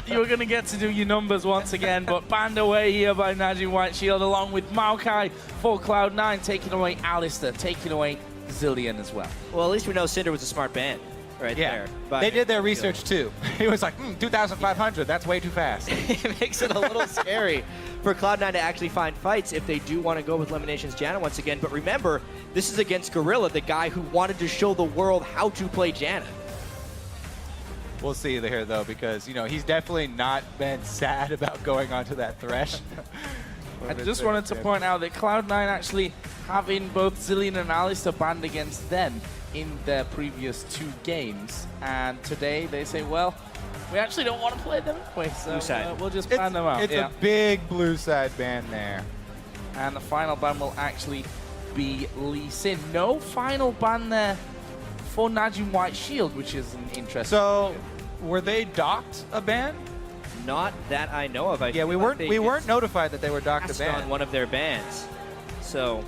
You were going to get to do your numbers once again, but banned away here by Najin White Shield, along with Maokai for Cloud9, taking away Alistair, taking away Zilean as well. Well, at least we know Cinder was a smart ban right there. But they did their research too. He was like, 2,500, that's way too fast. it makes it a little scary for Cloud9 to actually find fights if they do want to go with Eliminations Janna once again. But remember, this is against Gorilla, the guy who wanted to show the world how to play Janna. We'll see here, though, because, he's definitely not been sad about going onto that Thresh. I just wanted to point out that Cloud9 actually having both Zilean and Alistair banned against them in their previous 2 games. And today they say, well, we actually don't want to play them anyway, so we'll just ban them out. It's a big blue side ban there. And the final ban will actually be Lee Sin. No final ban there for Najin White Shield, which is an interesting. So, were they docked a ban? Not that I know of. We weren't notified that they were docked a ban on one of their bans. So,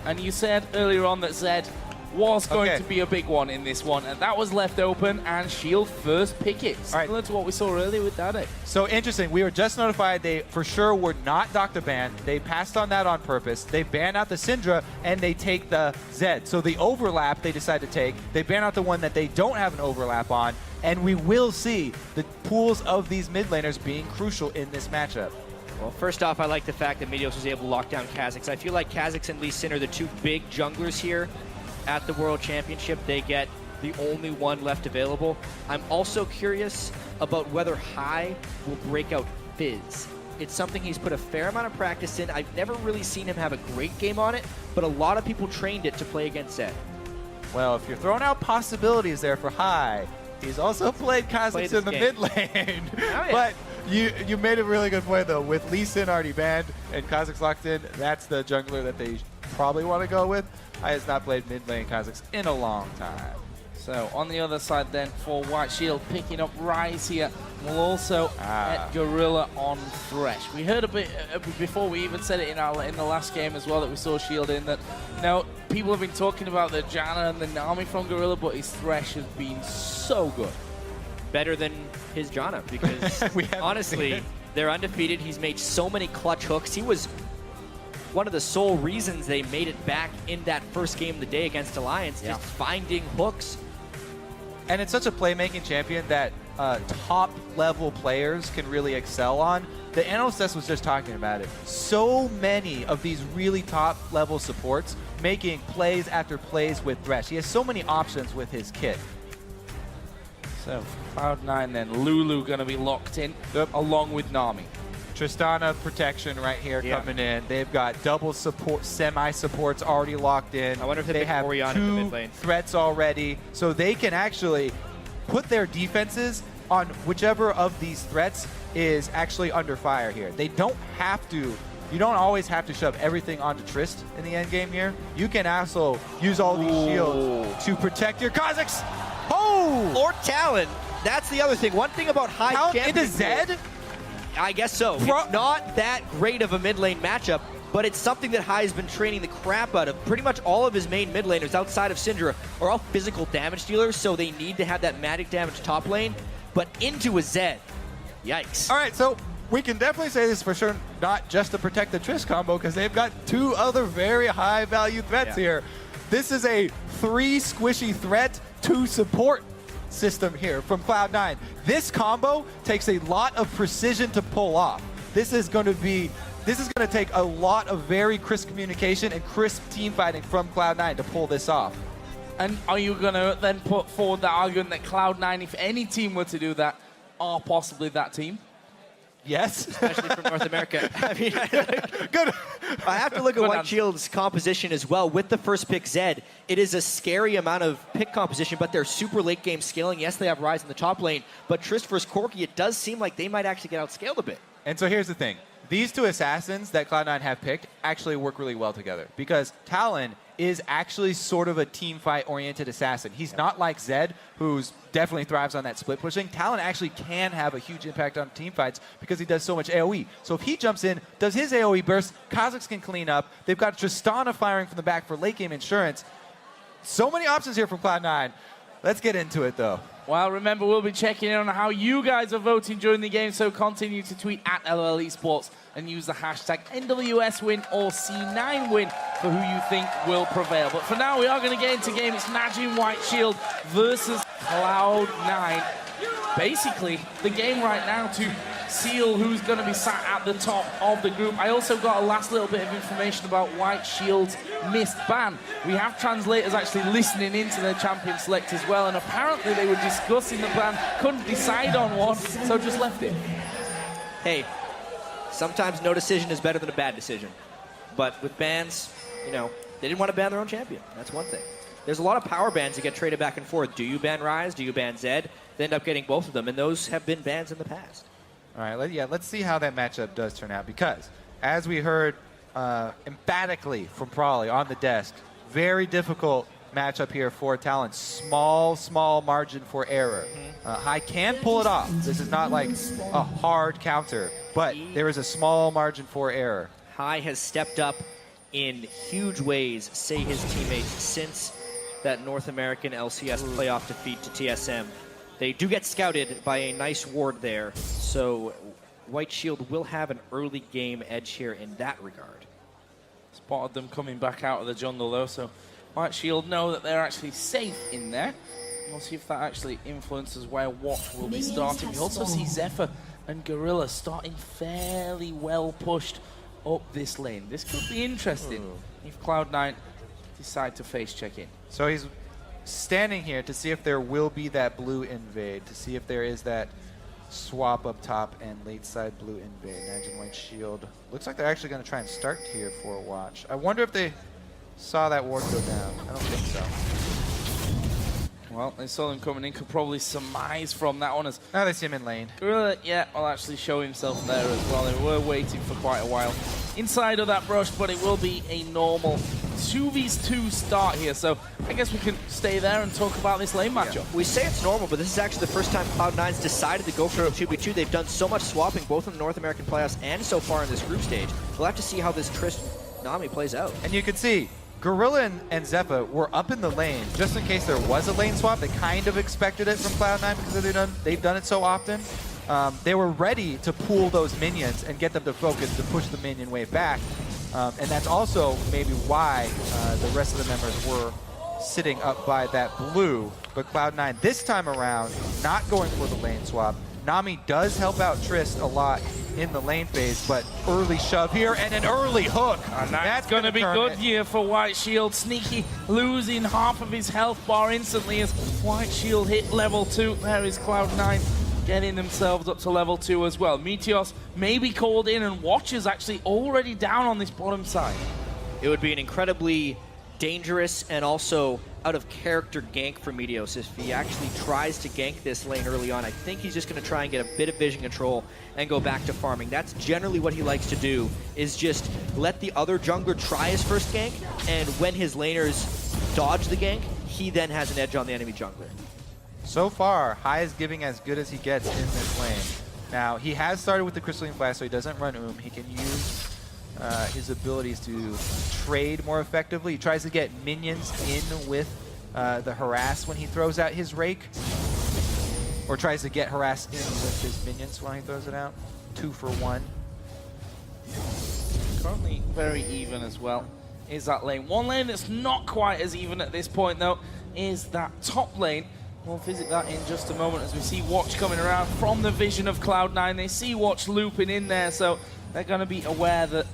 and you said earlier on that Zed was going to be a big one in this one, and that was left open, and Shield first pick it, similar to what we saw earlier with Dade. So interesting, we were just notified they for sure were not docked a ban. They passed on that on purpose. They ban out the Syndra, and they take the Zed. So the overlap they decide to take, they ban out the one that they don't have an overlap on, and we will see the pools of these mid laners being crucial in this matchup. Well, first off, I like the fact that Meteos was able to lock down Kha'Zix. I feel like Kha'Zix and Lee Sin are the 2 big junglers here at the World Championship. They get the only one left available. I'm also curious about whether Hai will break out Fizz. It's something he's put a fair amount of practice in. I've never really seen him have a great game on it, but a lot of people trained it to play against Zed. Well, if you're throwing out possibilities there for Hai, he's also played Kha'Zix in the mid lane. Oh, yeah. But you made a really good point, though. With Lee Sin already banned and Kha'Zix locked in, that's the jungler that they probably want to go with. Hai has not played mid lane Kha'Zix in a long time. So on the other side then for White Shield, picking up Rise here. We'll also get Gorilla on Thresh. We heard a bit before we even said it in the last game as well that we saw Shield in that, people have been talking about the Janna and the Nami from Gorilla, but his Thresh has been so good. Better than his Janna, because honestly, they're undefeated. He's made so many clutch hooks. He was one of the sole reasons they made it back in that first game of the day against Alliance, just finding hooks. And it's such a playmaking champion that top-level players can really excel on. The NLSS was just talking about it. So many of these really top-level supports making plays after plays with Thresh. He has so many options with his kit. So Cloud9 then, Lulu going to be locked in along with Nami. Tristana protection right here coming in. They've got double support, semi-supports already locked in. I wonder if they have Orion in the mid 2 lane. threats already, so they can actually put their defenses on whichever of these threats is actually under fire here. They don't have to. You don't always have to shove everything onto Trist in the end game here. You can also use all these shields to protect your Kha'Zix. Oh! Or Talon. That's the other thing. One thing about high Talon into Zed? I guess so. It's not that great of a mid lane matchup, but it's something that Hai has been training the crap out of. Pretty much all of his main mid laners outside of Syndra are all physical damage dealers, so they need to have that magic damage top lane. But into a Zed, yikes. All right, so we can definitely say this for sure, not just to protect the Trish combo, because they've got 2 other very high value threats here. This is a 3 squishy threat, 2 support system here from Cloud9. This combo takes a lot of precision to pull off. This is going to take a lot of very crisp communication and crisp team fighting from Cloud9 to pull this off. And are you going to then put forward the argument that Cloud9, if any team were to do that, are possibly that team? Yes. Especially from North America. I mean, good. I have to look at White Shield's composition as well. With the first pick Zed, it is a scary amount of pick composition, but they're super late game scaling. Yes, they have Ryze in the top lane, but Trist versus Corki, it does seem like they might actually get outscaled a bit. And so here's the thing. These 2 assassins that Cloud9 have picked actually work really well together, because Talon is actually sort of a team fight oriented assassin. He's not like Zed, who's definitely thrives on that split pushing. Talon actually can have a huge impact on team fights because he does so much AoE. So if he jumps in, does his AoE burst, Kha'Zix can clean up. They've got Tristana firing from the back for late game insurance. So many options here from Cloud9. Let's get into it, though. Well, remember, we'll be checking in on how you guys are voting during the game, so continue to tweet at LOL Esports and use the hashtag NWS win or C9 win for who you think will prevail. But for now, we are going to get into game. It's Najin White Shield versus Cloud9. Basically, the game right now to seal who's going to be sat at the top of the group. I also got a last little bit of information about White Shield's missed ban. We have translators actually listening into their champion select as well, and apparently they were discussing the ban, couldn't decide on one, so just left it. Hey, sometimes no decision is better than a bad decision. But with bans, you know, they didn't want to ban their own champion. That's one thing. There's a lot of power bans that get traded back and forth. Do you ban Ryze? Do you ban Zed? They end up getting both of them, and those have been bans in the past. All right, let's see how that matchup does turn out, because as we heard emphatically from Prawley on the desk, very difficult matchup here for Talon. Small margin for error. High can pull it off. This is not like a hard counter, but there is a small margin for error. High has stepped up in huge ways, say his teammates, since that North American LCS playoff defeat to TSM. They do get scouted by a nice ward there, so White Shield will have an early game edge here in that regard. Spotted them coming back out of the jungle though, so White Shield know that they're actually safe in there. We'll see if that actually influences where Watch will be starting. We also see Zephyr and Gorilla starting fairly well pushed up this lane. This could be interesting if Cloud9 decide to face check in. So he's standing here to see if there will be that blue invade, to see if there is that swap up top and late side blue invade. Najin White Shield. Looks like they're actually going to try and start here for a watch. I wonder if they saw that ward go down. I don't think so. Well, they saw them coming in, could probably surmise from that one as... Now they see him in lane. Gorilla, yeah, will actually show himself there as well. They were waiting for quite a while inside of that brush, but it will be a normal 2v2 start here. So I guess we can stay there and talk about this lane matchup. Yeah. We say it's normal, but this is actually the first time Cloud9's decided to go for a 2v2. They've done so much swapping, both in the North American playoffs and so far in this group stage. We'll have to see how this Nami plays out. And you can see, Gorilla and Zephyr were up in the lane just in case there was a lane swap. They kind of expected it from Cloud9 because they've done it so often. They were ready to pool those minions and get them to focus to push the minion wave back. And that's also maybe why the rest of the members were sitting up by that blue. But Cloud9 this time around, not going for the lane swap. Nami does help out Trist a lot in the lane phase, but early shove here and an early hook. And that's going to be good here for White Shield. Sneaky losing half of his health bar instantly as White Shield hit level 2. There is Cloud9 getting themselves up to level 2 as well. Meteos may be called in, and Watch is actually already down on this bottom side. It would be an incredibly dangerous and also out of character gank for Meteos if he actually tries to gank this lane early on. I think he's just going to try and get a bit of vision control and go back to farming. That's generally what he likes to do, is just let the other jungler try his first gank, and when his laners dodge the gank, he then has an edge on the enemy jungler. So far, High is giving as good as he gets in this lane. Now, he has started with the Crystalline Flash, so he doesn't run He can use his abilities to trade more effectively. He tries to get minions in with the harass when he throws out his rake, or tries to get harass in with his minions when he throws it out. 2 for 1. Currently very even as well is that lane. One lane that's not quite as even at this point though is that top lane. We'll visit that in just a moment as we see Watch coming around from the vision of Cloud9. They see Watch looping in there, so they're going to be aware that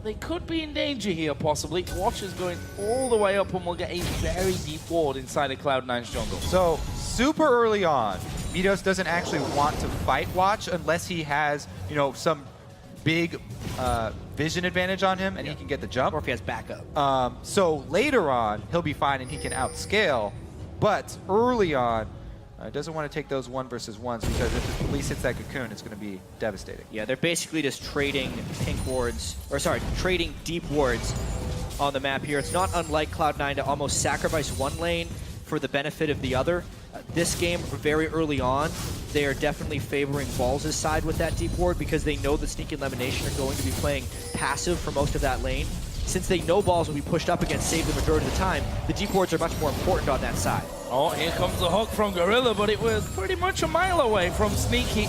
they could be in danger here, possibly. Watch is going all the way up and will get a very deep ward inside of Cloud9's jungle. So, super early on, Meteos doesn't actually want to fight Watch unless he has, you know, some big vision advantage on him and he can get the jump. Or if he has backup. So later on, he'll be fine and he can outscale. But early on, doesn't want to take those 1 versus 1s because if the police hits that cocoon, it's going to be devastating. Yeah, they're basically just trading pink wards, or sorry, trading deep wards on the map here. It's not unlike Cloud9 to almost sacrifice one lane for the benefit of the other. This game, very early on, they are definitely favoring Balls' side with that deep ward because they know the Sneaky Elimination are going to be playing passive for most of that lane. Since they know Balls will be pushed up against save the majority of the time, the deep wards are much more important on that side. Oh, here comes a hook from Gorilla, but it was pretty much a mile away from Sneaky.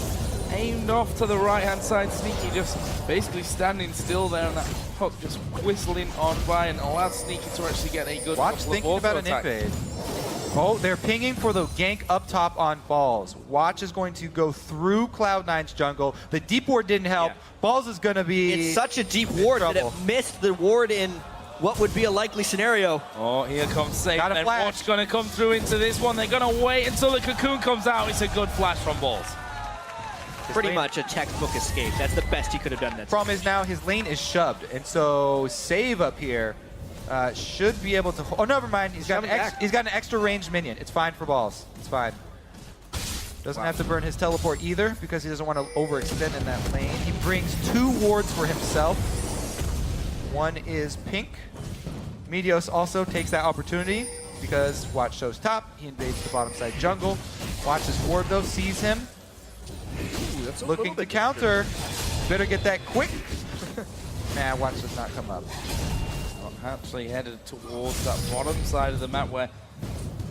Aimed off to the right-hand side. Sneaky just basically standing still there, and that hook just whistling on by and allowed Sneaky to actually get a good Watch couple thinking of about an auto attacks. invade. Oh, they're pinging for the gank up top on Balls. Watch is going to go through Cloud9's jungle. The deep ward didn't help. Yeah. Balls is going to be It's such a deep ward that it trouble. missed the ward in what would be a likely scenario. Oh, here comes Safe. Got a Then flash. Watch going to come through into this one. They're going to wait until the cocoon comes out. It's a good flash from Balls. Pretty much a textbook escape. That's the best he could have done. That Problem is now his lane is shoved, and so Save up here should be able to. Oh, never mind. He's got an extra ranged minion. It's fine for Balls. It's fine. Doesn't have to burn his teleport either because he doesn't want to overextend in that lane. He brings 2 wards for himself. One is pink. Meteos also takes that opportunity because Watch shows top. He invades the bottom side jungle. Watch's ward though sees him. Looking to counter. Better get that quick. Nah, Watch does not come up. Actually headed towards that bottom side of the map where,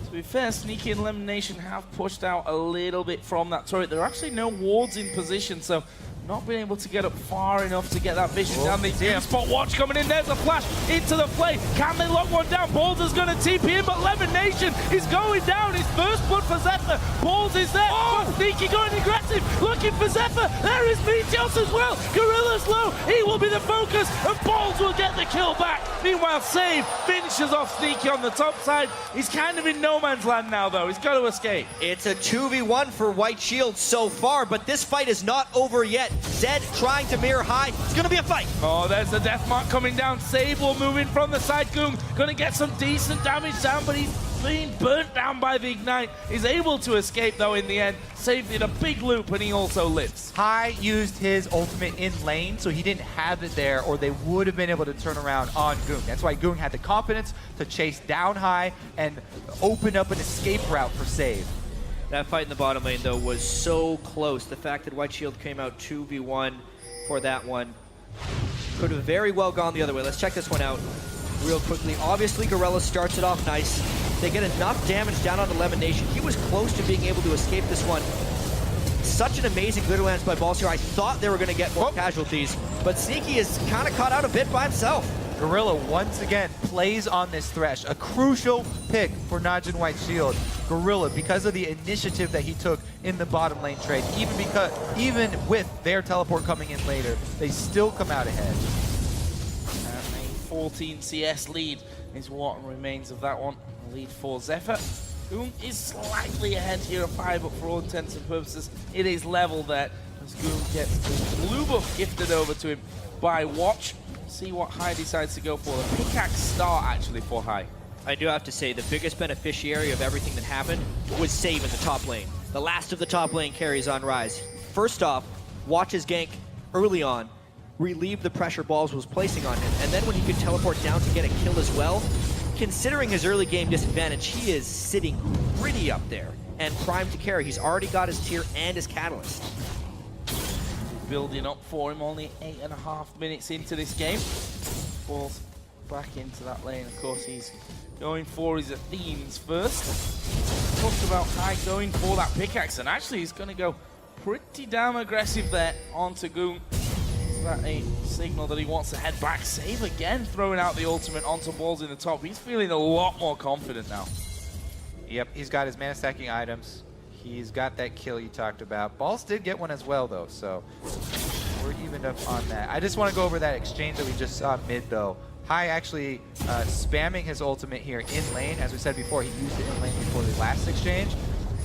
to be fair, Sneaky and Elimination have pushed out a little bit from that turret. There are actually no wards in position, so not being able to get up far enough to get that vision down the spot. Watch coming in. There's a flash into the play. Can they lock one down? Balls is going to TP in, but Elimination is going down. His first blood for Zephyr. Balls is there. But Sneaky going aggressive, looking for Zephyr. There is Meteos as well. Gorilla's low. He will be the focus, and Balls will get the kill back. Meanwhile, Save finishes off Sneaky on the top side. He's kind of in no man's land now, though. He's got to escape. It's a 2v1 for White Shield so far, but this fight is not over yet. Zed trying to mirror high. It's going to be a fight. Oh, there's the death mark coming down. Save will move in from the side. Goong going to get some decent damage down, but he's being burnt down by the Ignite. He's able to escape, though, in the end. Save did a big loop, and he also lives. High used his ultimate in lane, so he didn't have it there, or they would have been able to turn around on Goong. That's why Goong had the confidence to chase down High and open up an escape route for Save. That fight in the bottom lane, though, was so close. The fact that White Shield came out 2v1 for that one could have very well gone the other way. Let's check this one out real quickly. Obviously, Gorilla starts it off nice. They get enough damage down on Elimination. He was close to being able to escape this one. Such an amazing glitter lance by Balls here. I thought they were going to get more casualties, but Sneaky is kind of caught out a bit by himself. Gorilla once again plays on this Thresh, a crucial pick for Najin White Shield. Gorilla, because of the initiative that he took in the bottom lane trade, even with their teleport coming in later, they still come out ahead. And a 14 CS lead is what remains of that one. A lead for Zephyr. Goong is slightly ahead here of 5, but for all intents and purposes, it is level there as Goong gets the blue buff gifted over to him by Watch. See what High decides to go for. A pickaxe start, actually, for High. I do have to say, the biggest beneficiary of everything that happened was Save in the top lane. The last of the top lane carries on Rise. First off, Watch his gank early on, relieve the pressure Balls was placing on him, and then when he could teleport down to get a kill as well, considering his early game disadvantage, he is sitting pretty up there and primed to carry. He's already got his tier and his catalyst. Building up for him, only 8.5 minutes into this game. Balls back into that lane. Of course, he's going for his Athenes first. Talked about High going for that pickaxe, and actually he's going to go pretty damn aggressive there onto Goong. Is that a signal that he wants to head back? Save again, throwing out the ultimate onto Balls in the top. He's feeling a lot more confident now. Yep, he's got his mana stacking items. He's got that kill you talked about. Balls did get one as well, though, so we're evened up on that. I just want to go over that exchange that we just saw mid, though. High actually spamming his ultimate here in lane. As we said before, he used it in lane before the last exchange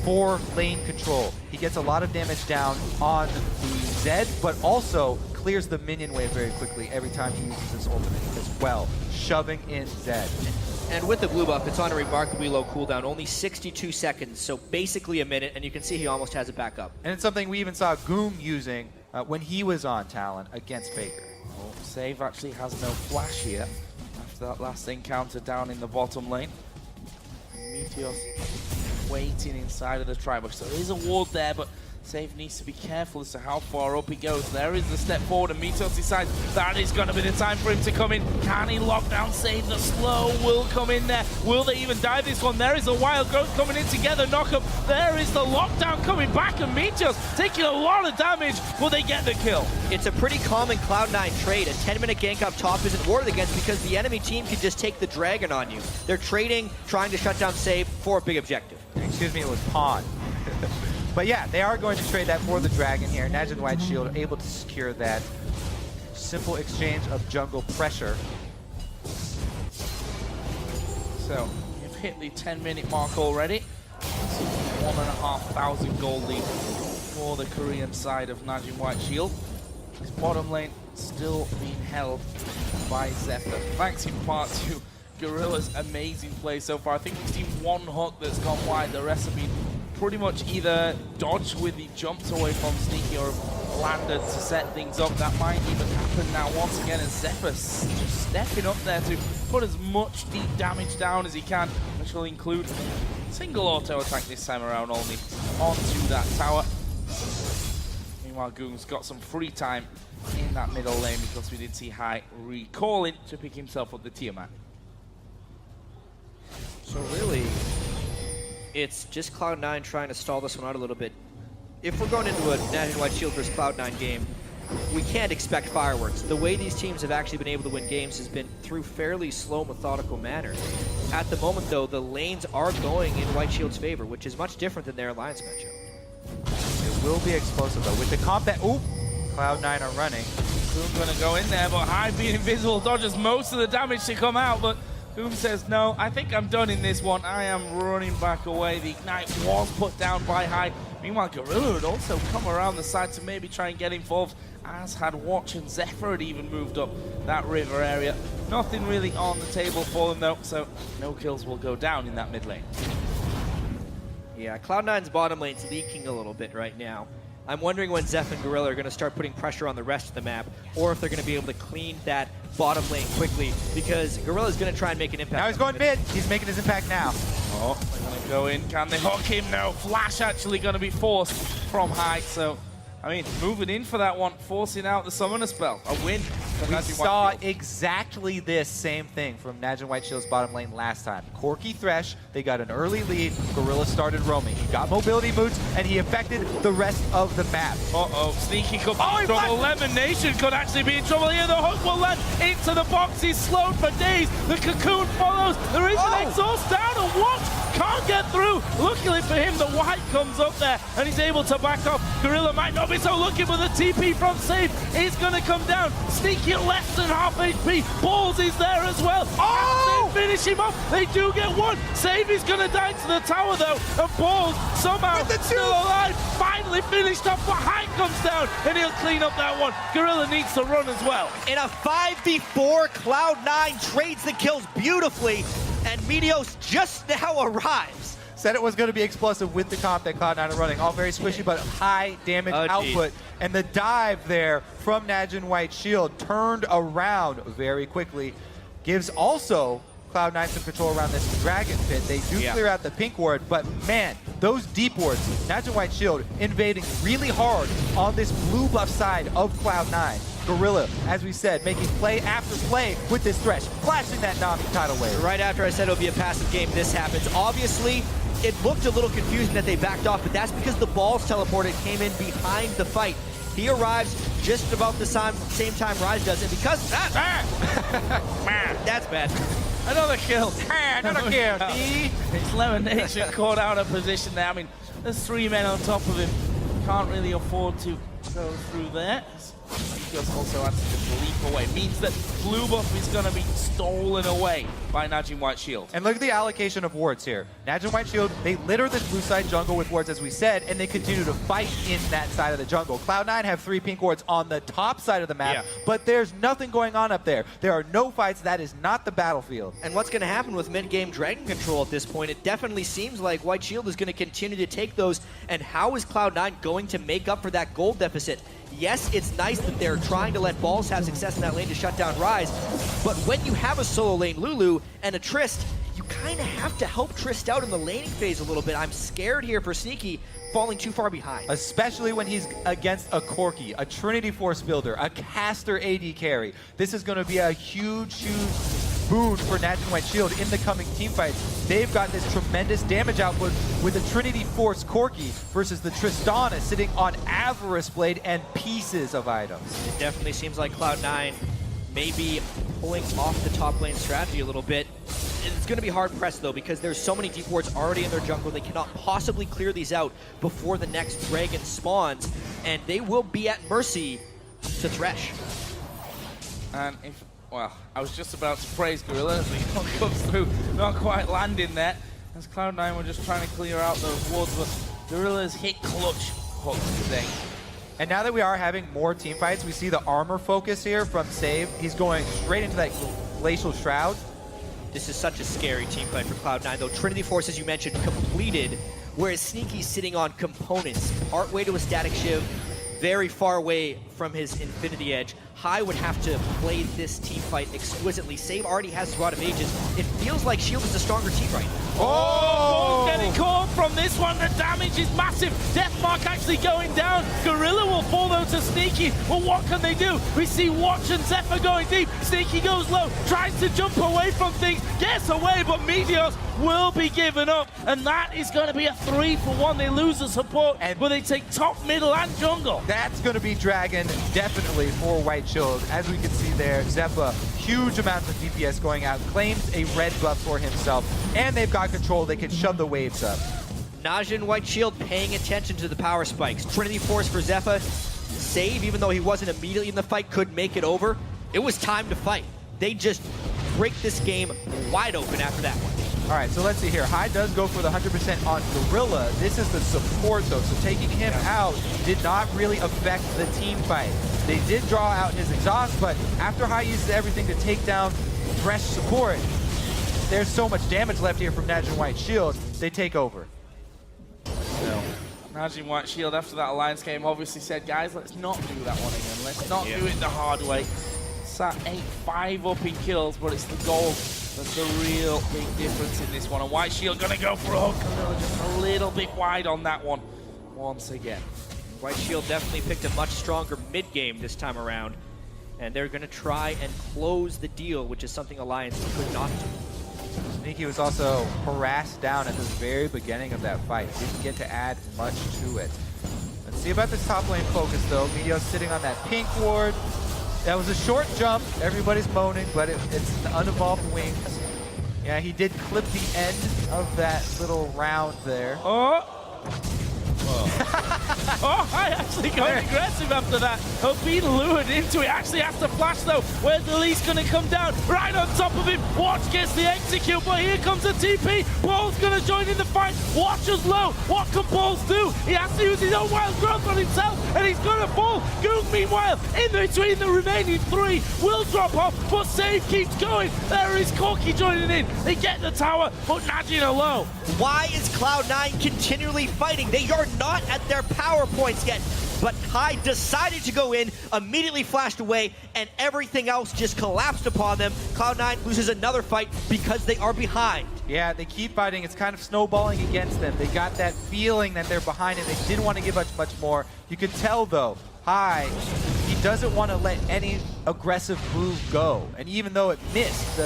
for lane control. He gets a lot of damage down on the Zed, but also clears the minion wave very quickly every time he uses his ultimate as well, shoving in Zed. And with the blue buff, it's on a remarkably low cooldown, only 62 seconds, so basically a minute, and you can see he almost has it back up. And it's something we even saw Goom using when he was on Talon against Faker. Oh, Save actually has no flash here after that last encounter down in the bottom lane. Meteos waiting inside of the tribush. So there is a ward there, but Save needs to be careful as to how far up he goes. There is the step forward, and Meteos decides that is going to be the time for him to come in. Can he lock down Save? The slow will come in there. Will they even dive this one? There is a Wild Growth coming in together. Knock up. There is the lockdown coming back, and Meteos taking a lot of damage. Will they get the kill? It's a pretty common Cloud9 trade. A 10-minute gank up top isn't warded against because the enemy team can just take the dragon on you. They're trading, trying to shut down Save for a big objective. Excuse me, it was Pawn. But yeah, they are going to trade that for the dragon here. Najin White Shield able to secure that simple exchange of jungle pressure. So, we've hit the 10-minute mark already. 1,500 gold lead for the Korean side of Najin White Shield. His bottom lane still being held by Zephyr. Thanks in part to Gorilla's amazing play so far. I think we've seen one hook that's gone wide. The rest have been pretty much either dodged with the jumps away from Sneaky or landed to set things up. That might even happen now once again, as Zephyr's just stepping up there to put as much deep damage down as he can, which will include single auto attack this time around only onto that tower. Meanwhile, Goong's got some free time in that middle lane because we did see Hai recalling to pick himself up the Tiamat. So really, it's just Cloud9 trying to stall this one out a little bit. If we're going into a Najin White Shield versus Cloud9 game, we can't expect fireworks. The way these teams have actually been able to win games has been through fairly slow, methodical manner. At the moment, though, the lanes are going in White Shield's favor, which is much different than their alliance matchup. It will be explosive though. With the comp that, ooh, Cloud9 are running. Goong's gonna go in there, but Hai being invisible dodges most of the damage to come out, but Goong says, no, I think I'm done in this one. I am running back away. The Ignite was put down by Hai. Meanwhile, Gorilla had also come around the side to maybe try and get involved, as had Watch, and Zephyr had even moved up that river area. Nothing really on the table for them though, so no kills will go down in that mid lane. Yeah, Cloud9's bottom lane's leaking a little bit right now. I'm wondering when Zeph and Gorilla are going to start putting pressure on the rest of the map, or if they're going to be able to clean that bottom lane quickly, because Gorilla's going to try and make an impact. Now he's going mid. He's making his impact now. Oh, they're going to go in. Can they hook him? No. Flash actually going to be forced from Hai, so I mean, moving in for that one, forcing out the Summoner spell. A win. We saw exactly this same thing from Najin White Shield's bottom lane last time. Corki Thresh, they got an early lead. Gorilla started roaming. He got mobility boots, and he affected the rest of the map. Uh-oh, Sneaky could be in trouble. Lemon Nation could actually be in trouble here. The hook will land into the box. He's slowed for days. The cocoon follows. There is an exhaust down, and Watch can't get through. Luckily for him, the white comes up there, and he's able to back off. Gorilla might not be so lucky, but the TP from Save is going to come down. Sneaky less than half HP. Balls is there as well. Oh! They finish him off. They do get one. Save is going to die to the tower, though, and Balls somehow still alive. Finally finished off, but Hai comes down, and he'll clean up that one. Gorilla needs to run as well. In a 5v4, Cloud9 trades the kills beautifully, and Meteos just now arrives. Said it was going to be explosive with the comp that Cloud9 are running. All very squishy, but high damage output. And the dive there from Najin White Shield turned around very quickly. Gives also Cloud9 some control around this dragon pit. They do clear out the pink ward, but man, those deep wards, Najin White Shield invading really hard on this blue buff side of Cloud9. Gorilla, as we said, making play after play with this Thresh, flashing that Nami tidal wave. Right after I said it would be a passive game, this happens. Obviously, it looked a little confusing that they backed off, but that's because the balls teleported came in behind the fight. He arrives just about the same time Rise does, and because that's bad. Another kill. Another kill. It's Lemon Nation caught out of position there. I mean, there's 3 men on top of him. Can't really afford to go through there. He also has to just leap away. Means that blue buff is going to be stolen away by Najin White Shield. And look at the allocation of wards here. Najin White Shield, they litter this blue side jungle with wards, as we said, and they continue to fight in that side of the jungle. Cloud9 have 3 pink wards on the top side of the map, but there's nothing going on up there. There are no fights. That is not the battlefield. And what's going to happen with mid-game dragon control at this point? It definitely seems like White Shield is going to continue to take those, and how is Cloud9 going to make up for that gold deficit? Yes, it's nice that they're trying to let Balls have success in that lane to shut down Rise, but when you have a solo lane Lulu and a Trist, you kind of have to help Trist out in the laning phase a little bit. I'm scared here for Sneaky falling too far behind. Especially when he's against a Corki, a Trinity Force builder, a caster AD carry. This is going to be a huge, huge boon for Najin White Shield in the coming team fights. They've got this tremendous damage output with the Trinity Force Corki versus the Tristana sitting on Avarice Blade and pieces of items. It definitely seems like Cloud9 may be pulling off the top lane strategy a little bit. It's going to be hard pressed though, because there's so many deep wards already in their jungle. They cannot possibly clear these out before the next dragon spawns, and they will be at mercy to Thresh. And if, well, I was just about to praise Gorilla as he comes through, not quite landing there, as Cloud9 were just trying to clear out those wards, but Gorilla's hit clutch hooks today. And now that we are having more team fights, we see the armor focus here from Save. He's going straight into that Glacial Shroud. This is such a scary team fight for Cloud9, though. Trinity Force, as you mentioned, completed, whereas Sneaky's sitting on components. Part way to a Static Shiv, very far away from his Infinity Edge. High would have to play this team fight exquisitely. Save already has Rod of Ages. It feels like Shield is a stronger team right now. Oh, getting caught from this one. The damage is massive. Deathmark actually going down. Gorilla will fall though to Sneaky. Well, what can they do? We see Watch and Zephyr going deep. Sneaky goes low, tries to jump away from things, gets away, but Meteors will be given up. And that is going to be a 3-for-1. They lose the support, but they take top, middle, and jungle. That's going to be Dragon, definitely, for White Shield. As we can see there, Zephyr, huge amounts of DPS going out, claims a red buff for himself, and they've got control. They can shove the waves up. Najin White Shield paying attention to the power spikes. Trinity Force for Zephyr. Save, even though he wasn't immediately in the fight, could make it over. It was time to fight. They just break this game wide open after that one. All right, so let's see here. High does go for the 100% on Gorilla. This is the support, though, so taking him out did not really affect the team fight. They did draw out his exhaust, but after High uses everything to take down Thresh support, there's so much damage left here from Najin White Shield, they take over. No. Najin White Shield, after that Alliance game, obviously said, guys, let's not do that one again. Let's not do it the hard way. Sat 8-5 up in kills, but it's the gold that's the real big difference in this one. And White Shield gonna go for a hook. Just a little bit wide on that one once again. White Shield definitely picked a much stronger mid-game this time around, and they're going to try and close the deal, which is something Alliance could not do. Sneaky was also harassed down at the very beginning of that fight. Didn't get to add much to it. Let's see about this top lane focus, though. Meteos sitting on that pink ward. That was a short jump. Everybody's moaning, but it's the unevolved wings. Yeah, he did clip the end of that little round there. Oh! Oh, I actually got aggressive after that. Being lured into it. Actually has to flash though. Where's the least gonna come down? Right on top of him. Watch gets the execute, but here comes the TP. Paul's gonna join in the fight. Watch is low. What can Pauls do? He has to use his own wild growth on himself, and he's gonna fall. Goog, meanwhile, in between the remaining three, will drop off, but Save keeps going. There is Corki joining in. They get the tower, but Najin are low. Why is Cloud9 continually fighting? They are not at their power points yet, but High decided to go in, immediately flashed away, and everything else just collapsed upon them. Cloud9 loses another fight because they are behind. Yeah, they keep fighting. It's kind of snowballing against them. They got that feeling that they're behind and they didn't want to give much more. You could tell, though, High, he doesn't want to let any aggressive move go. And even though it missed,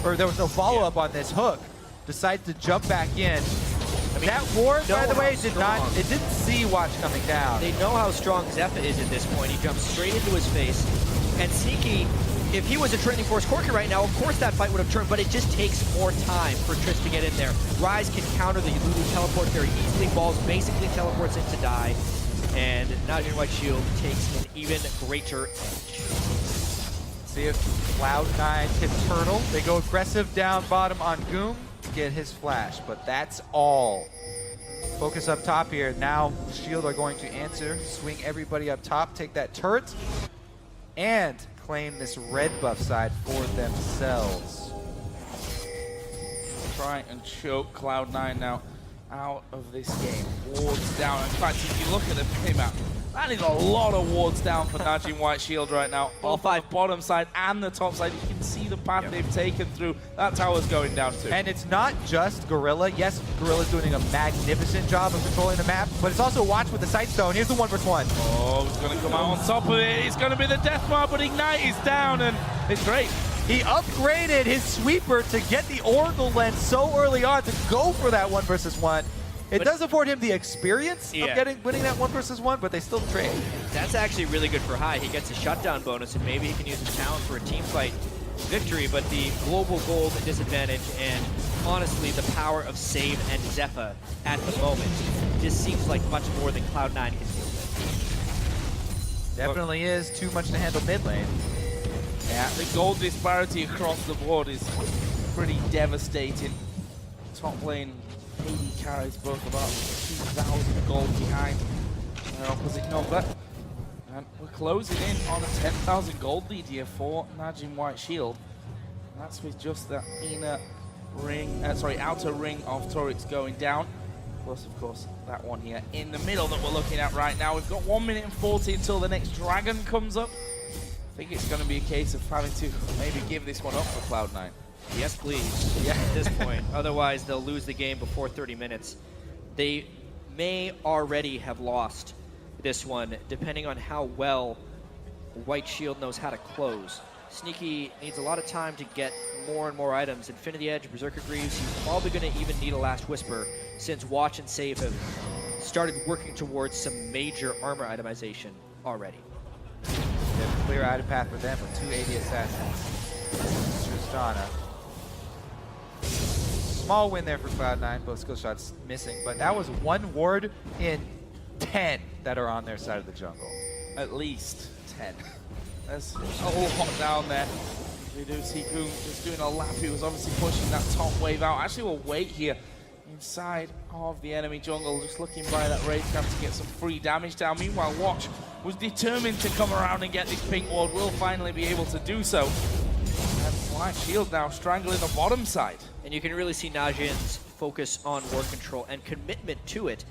or there was no follow-up on this hook, decides to jump back in. I mean, that ward, by the way, didn't see Watch coming down. They know how strong Zephyr is at this point. He jumps straight into his face. And Sneaky, if he was a Trinity Force Corki right now, of course that fight would have turned, but it just takes more time for Triss to get in there. Ryze can counter the Lulu teleport very easily. Balls basically teleports in to die. And Najin White Shield takes an even greater edge. See if Cloud9 can turtle. They go aggressive down bottom on Goom. Get his flash, but that's all. Focus up top here. Now Shield are going to answer, swing everybody up top, take that turret, and claim this red buff side for themselves. Try and choke Cloud9 now. out of this game. Wards down. In fact, if you look at the minimap, that is a lot of wards down for Najin White Shield right now. All Both on five. the bottom side and the top side. You can see the path they've taken through. That tower's going down too. And it's not just Gorilla. Yes, Gorilla's doing a magnificent job of controlling the map, but it's also Watch with the Sight Stone. Here's the 1v1. Oh, he's going to come out on top of it. It's going to be the death mark, but Ignite is down, and it's great. He upgraded his sweeper to get the Oracle lens so early on to go for that 1v1. It does afford him the experience of winning that 1v1, but they still trade. That's actually really good for High. He gets a shutdown bonus, and maybe he can use his talent for a team fight victory, but the global gold disadvantage and honestly the power of Save and Zephyr at the moment just seems like much more than Cloud9 can deal with. Definitely is too much to handle mid lane. Yeah, the gold disparity across the board is pretty devastating. Top lane, AD carries both about 2,000 gold behind their opposite number. And we're closing in on a 10,000 gold lead here for Najin White Shield. And that's with just that outer ring of turrets going down. Plus, of course, that one here in the middle that we're looking at right now. We've got 1 minute and 40 until the next dragon comes up. I think it's going to be a case of having to maybe give this one up for Cloud9. Yes, please. Yeah, at this point. Otherwise, they'll lose the game before 30 minutes. They may already have lost this one, depending on how well White Shield knows how to close. Sneaky needs a lot of time to get more and more items. Infinity Edge, Berserker Greaves, he's probably going to even need a Last Whisper, since Watch and Save have started working towards some major armor itemization already. They have a clear item path for them with 2 AD assassins. Tristana. Small win there for Cloud9, both skill shots missing, but that was 1 ward in 10 that are on their side of the jungle. At least 10. That's a whole hot down there. We do see Goon just doing a lap. He was obviously pushing that top wave out. Actually, we'll wait here inside of the enemy jungle, just looking by that Wraith Camp to get some free damage down. Meanwhile, Watch was determined to come around and get this pink ward. Will finally be able to do so. And White Shield now strangling the bottom side. And you can really see Najin's focus on ward control and commitment to it.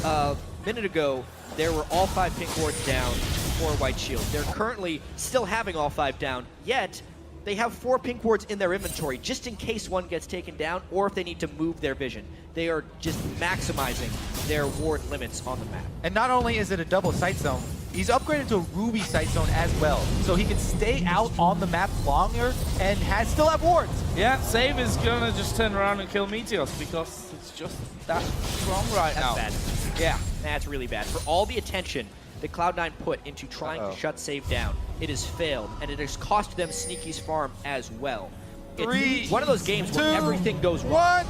A minute ago, there were all 5 pink wards down for White Shield. They're currently still having all 5 down, yet they have 4 pink wards in their inventory just in case one gets taken down or if they need to move their vision. They are just maximizing their ward limits on the map. And not only is it a double sight zone, he's upgraded to a ruby sight zone as well, so he can stay out on the map longer and still have wards. Yeah, Save is gonna just turn around and kill Meteos because it's just that strong right now. That's bad. Yeah, that's really bad. For all the attention that Cloud9 put into trying to shut Save down, it has failed, and it has cost them Sneaky's farm as well. It's one of those games where everything goes wrong.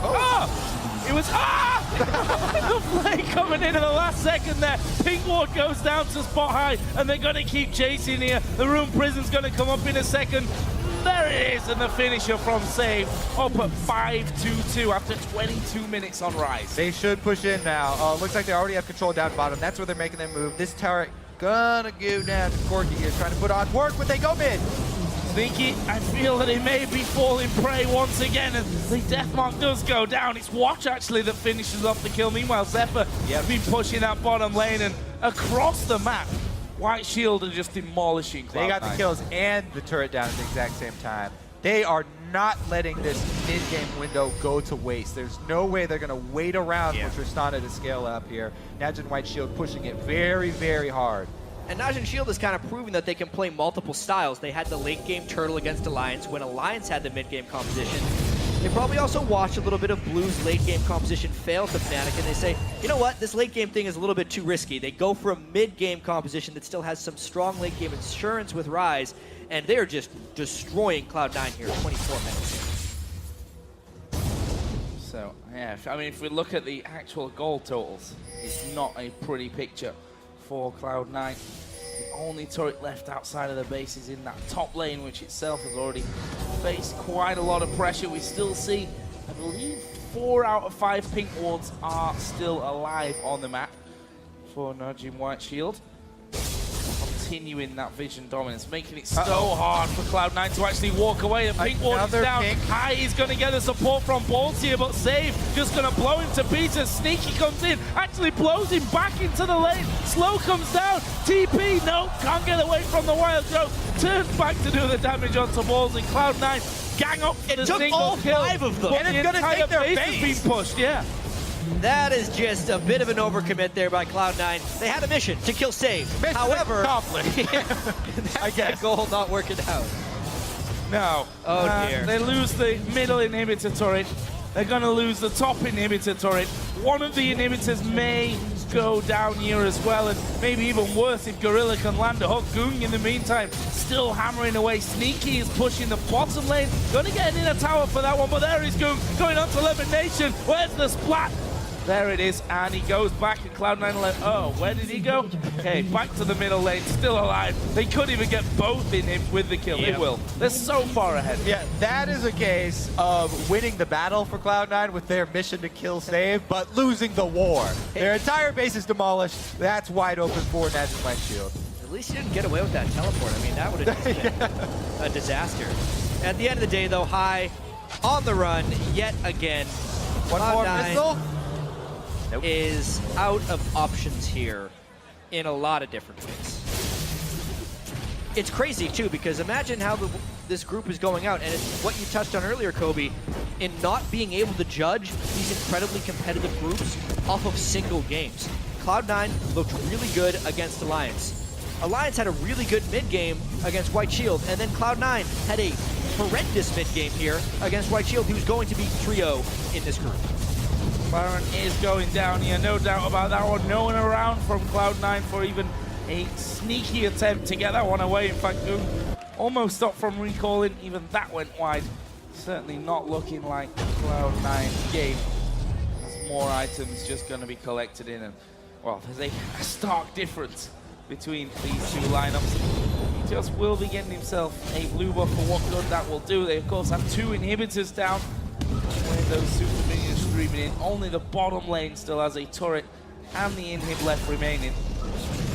Oh! It was the play coming in at the last second there. Pink ward goes down to spot High, and they're gonna keep chasing here. The Rune Prison's gonna come up in a second. There it is, and the finisher from Save up at 5-2-2 after 22 minutes on Rise. They should push in now. Looks like they already have control down bottom. That's where they're making their move. This tower gonna go down to Corky here, trying to put on work, but they go mid. Sneaky, I feel that he may be falling prey once again, and the Deathmark does go down. It's Watch, actually, that finishes off the kill. Meanwhile, Zephyr has been pushing that bottom lane, and across the map, White Shield are just demolishing Cloud9. They got the kills and the turret down at the exact same time. They are not letting this mid-game window go to waste. There's no way they're going to wait around for Tristana to scale up here. Najin White Shield pushing it very, very hard. And Najin Shield is kind of proving that they can play multiple styles. They had the late game turtle against Alliance when Alliance had the mid game composition. They probably also watched a little bit of Blue's late game composition fail at the Fnatic, and they say, you know what, this late game thing is a little bit too risky. They go for a mid game composition that still has some strong late game insurance with Rise, and they're just destroying Cloud9 here, 24 minutes. So, yeah, I mean, if we look at the actual goal totals, it's not a pretty picture for Cloud9. The only turret left outside of the base is in that top lane, which itself has already faced quite a lot of pressure. We still see, I believe, 4 out of 5 pink wards are still alive on the map for Najin White Shield. continuing that vision dominance, making it so hard for Cloud9 to actually walk away. The pink ward is down. High is going to get the support from Balls here, but Save just going to blow him to pieces. Sneaky comes in, actually blows him back into the lane. Slow comes down. TP, no, can't get away from the Wild Growth. Turns back to do the damage onto Balls, and Cloud9 gang up for the single all kill. 5 of them. But And the it's gonna entire take their base base. is being pushed, yeah. That is just a bit of an overcommit there by Cloud9. They had a mission to kill Save. Mission However, accomplished. I guess. that goal not working out. No. Oh dear. They lose the middle inhibitor turret. They're going to lose the top inhibitor turret. One of the inhibitors may go down here as well, and maybe even worse if Gorilla can land a hook. Goong in the meantime still hammering away. Sneaky is pushing the bottom lane. Going to get an inner tower for that one, but there is Goong going on to elimination. Where's the splat? There it is, and he goes back, and Cloud9 left. Oh, where did he go? Okay, back to the middle lane, still alive. They could even get both in him with the kill. Yeah. They will. They're so far ahead. Yeah, that is a case of winning the battle for Cloud9 with their mission to kill Save, but losing the war. Their entire base is demolished. That's wide open for Najin White Shield. At least he didn't get away with that teleport. I mean, that would have just been a disaster. At the end of the day, though, High on the run yet again. One more Cloud9 missile. is out of options here in a lot of different ways. It's crazy, too, because imagine how this group is going out, and it's what you touched on earlier, Kobe, in not being able to judge these incredibly competitive groups off of single games. Cloud9 looked really good against Alliance. Alliance had a really good mid-game against White Shield, and then Cloud9 had a horrendous mid-game here against White Shield, who's going to be 3-0 in this group. Baron is going down here, no doubt about that one. No one around from Cloud9 for even a sneaky attempt to get that one away. In fact, Goong almost stopped from recalling. Even that went wide. Certainly not looking like Cloud9's game. There's more items just going to be collected in, and well, there's a stark difference between these two lineups. He just will be getting himself a blue buff for what good that will do. They, of course, have 2 inhibitors down. With those super minions streaming in, only the bottom lane still has a turret and the inhib left remaining.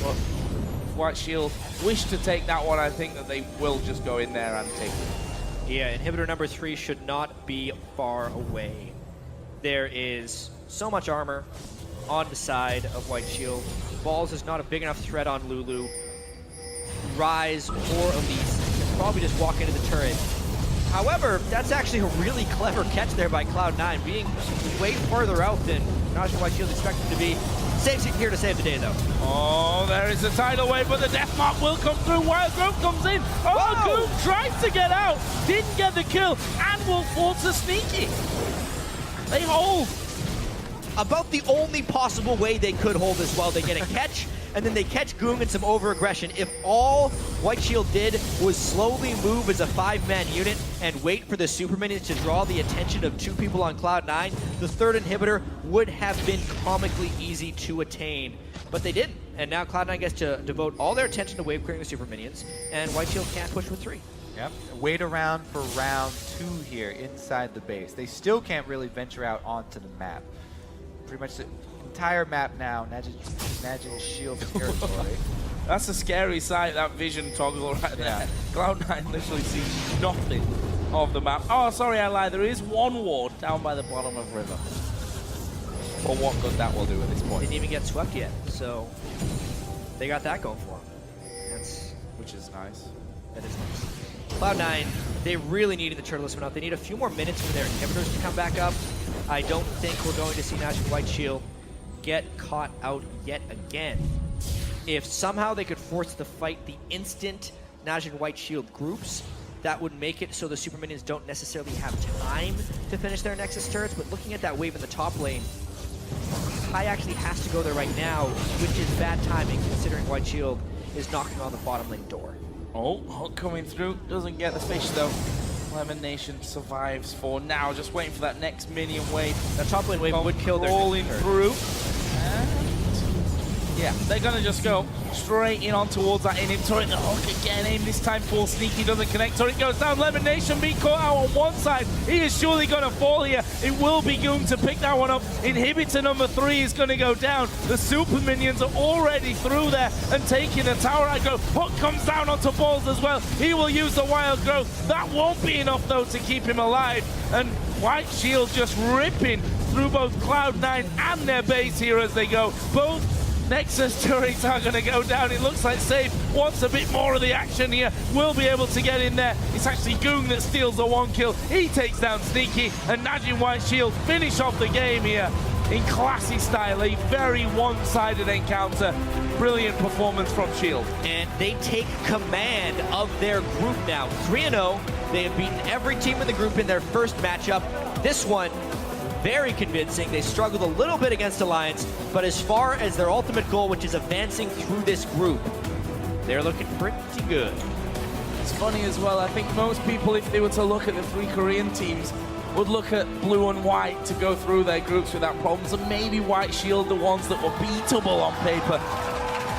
But if White Shield wish to take that one, I think that they will just go in there and take it. Yeah, inhibitor number 3 should not be far away. There is so much armor on the side of White Shield. Balls is not a big enough threat on Lulu. Rise or Elise can probably just walk into the turret. However, that's actually a really clever catch there by Cloud9, being way further out than Najin White Shield expected to be. Saves it here to save the day, though. Oh, there is a tidal wave, but the death mark will come through. Wild Growth comes in. Oh, Goong tries to get out, didn't get the kill, and will force a sneaky. They hold. About the only possible way they could hold as well. They get a catch, and then they catch Goong and some over-aggression. If all White Shield did was slowly move as a 5-man unit and wait for the super minions to draw the attention of 2 people on Cloud9, the 3rd inhibitor would have been comically easy to attain. But they didn't, and now Cloud9 gets to devote all their attention to wave clearing the super minions, and White Shield can't push with 3. Yep. Wait around for round 2 here inside the base. They still can't really venture out onto the map. Pretty much the entire map now, Najin Shield territory. That's a scary sight, that vision toggle right there. Yeah. Cloud9 literally sees nothing of the map. Oh, sorry, I lied. There is one ward down by the bottom of river. For what good that will do at this point. Didn't even get swept yet, so they got that going for them. Which is nice. That is nice. Cloud9, they really needed the turtles one out. They need a few more minutes for their inhibitors to come back up. I don't think we're going to see Najin White Shield get caught out yet again. If somehow they could force the fight the instant Najin White Shield groups, that would make it so the super minions don't necessarily have time to finish their Nexus turrets. But looking at that wave in the top lane, High actually has to go there right now, which is bad timing considering White Shield is knocking on the bottom lane door. Oh, hook coming through. Doesn't get the fish though. Lemon Nation survives for now. Just waiting for that next minion wave. That top lane wave would kill their rolling turret. through. And Yeah, they're going to just go straight in on towards that in-him turret. The hook again in, this time for Sneaky doesn't connect. Turret goes down. Lemon Nation being caught out on one side. He is surely going to fall here. It will be Goom to pick that one up. Inhibitor number 3 is going to go down. The super minions are already through there and taking the tower aggro. Hook comes down onto Balls as well. He will use the wild growth. That won't be enough though to keep him alive. And White Shield just ripping through both Cloud9 and their base here as they go. Both Nexus turrets are going to go down. It looks like Safe wants a bit more of the action here. Will be able to get in there. It's actually Goong that steals the 1 kill. He takes down Sneaky, and Najin White Shield finish off the game here in classy style. A very one-sided encounter. Brilliant performance from Shield. And they take command of their group now. 3-0. They have beaten every team in the group in their first matchup. This one, very convincing. They struggled a little bit against Alliance, but as far as their ultimate goal, which is advancing through this group, they're looking pretty good. It's funny as well, I think most people, if they were to look at the 3 Korean teams, would look at Blue and White to go through their groups without problems, and maybe White Shield the ones that were beatable on paper.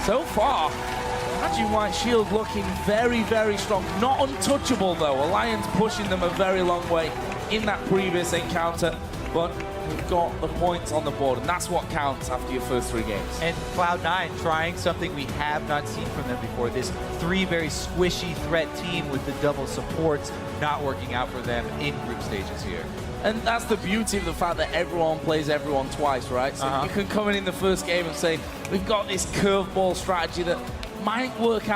So far, Najin White Shield looking very, very strong. Not untouchable though. Alliance pushing them a very long way in that previous encounter. But we've got the points on the board, and that's what counts after your first 3 games. And Cloud9 trying something we have not seen from them before. This 3 very squishy threat team with the double supports not working out for them in group stages here. And that's the beauty of the fact that everyone plays everyone twice, right? So you can come in the first game and say, we've got this curveball strategy that might work out.